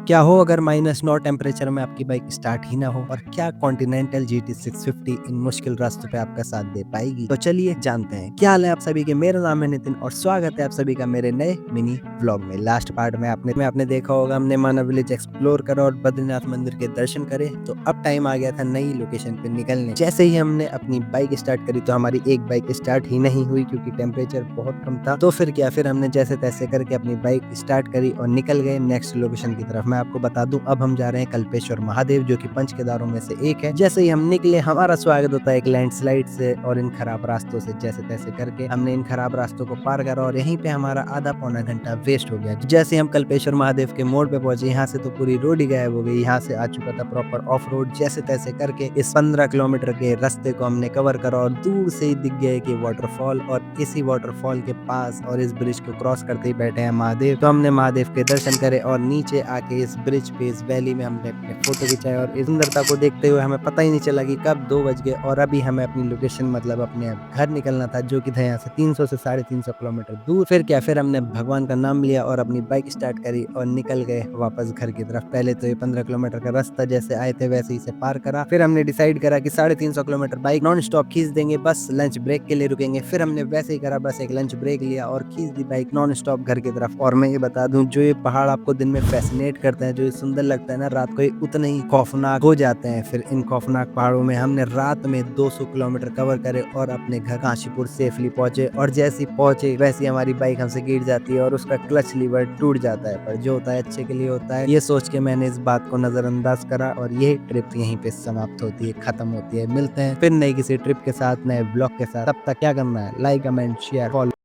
क्या हो अगर -9 टेम्परेचर में आपकी बाइक स्टार्ट ही ना हो, और क्या कॉन्टिनेंटल GT 650 इन मुश्किल रास्तों पे आपका साथ दे पाएगी? तो चलिए जानते हैं। क्या हाल है आप सभी के? मेरा नाम है नितिन और स्वागत है आप सभी का मेरे नए मिनी व्लॉग में। लास्ट पार्ट में आपने देखा होगा, हमने माना विलेज एक्सप्लोर करा और बद्रीनाथ मंदिर के दर्शन करे। तो अब टाइम आ गया था नई लोकेशन पे निकलने। जैसे ही हमने अपनी बाइक स्टार्ट करी तो हमारी एक बाइक स्टार्ट ही नहीं हुई क्योंकि टेम्परेचर बहुत कम था। तो फिर हमने जैसे तैसे करके अपनी बाइक स्टार्ट करी और निकल गए नेक्स्ट लोकेशन की तरफ। मैं आपको बता दूं, अब हम जा रहे हैं कल्पेश्वर महादेव, जो कि पंच केदारों में से एक है। जैसे ही हम निकले, हमारा स्वागत होता है एक लैंडस्लाइड से और इन खराब रास्तों से। जैसे तैसे करके हमने इन खराब रास्तों को पार करा और यहीं पे हमारा आधा पौना घंटा वेस्ट हो गया। जैसे हम कल्पेश्वर महादेव के मोड़ पे पहुंचे, यहाँ से तो पूरी रोड ही गायब हो गई। यहाँ से आ चुका था प्रॉपर ऑफ रोड। जैसे तैसे करके इस 15 किलोमीटर के रास्ते को हमने कवर करा और दूर से ही दिख गया कि वाटरफॉल, और इसी वाटरफॉल के पास और इस ब्रिज को क्रॉस करते ही बैठे हैं महादेव। तो हमने महादेव के दर्शन करे और नीचे आके इस ब्रिज पे, इस वैली में हमने अपने फोटो खिंचाए। और इस सुंदरता को देखते हुए हमें पता ही नहीं चला कि कब 2 बज गए और अभी हमें अपनी लोकेशन, मतलब अपने घर निकलना था, जो कि था यहाँ से 300 से 350 किलोमीटर दूर। फिर हमने भगवान का नाम लिया और अपनी बाइक स्टार्ट करी और निकल गए वापस घर की तरफ। पहले तो ये 15 किलोमीटर का रास्ता जैसे आए थे वैसे ही से पार करा। फिर हमने डिसाइड करा कि 350 किलोमीटर बाइक नॉन स्टॉप खींच देंगे, बस लंच ब्रेक के लिए रुकेंगे। फिर हमने वैसे ही करा, बस एक लंच ब्रेक लिया और खींच दी बाइक नॉन स्टॉप घर की तरफ। और मैं ये बता दूं, जो ये पहाड़ आपको दिन में फैसिनेट करते हैं, जो ये सुंदर लगता है ना, रात को ये उतने ही खौफनाक हो जाते हैं। फिर इन खौफनाक पहाड़ों में हमने रात में 200 किलोमीटर कवर करे और अपने घर काशीपुर सेफली पहुंचे। और जैसे ही पहुंचे वैसे ही हमारी बाइक हमसे गिर जाती है और उसका क्लच लीवर टूट जाता है। पर जो होता है अच्छे के लिए होता है, ये सोच के मैंने इस बात को नजरअंदाज करा और ये ट्रिप यहीं पे समाप्त होती है, खत्म होती है। मिलते हैं फिर नई किसी ट्रिप के साथ, नए ब्लॉग के साथ। तब तक क्या करना है? Like, comment, share, follow.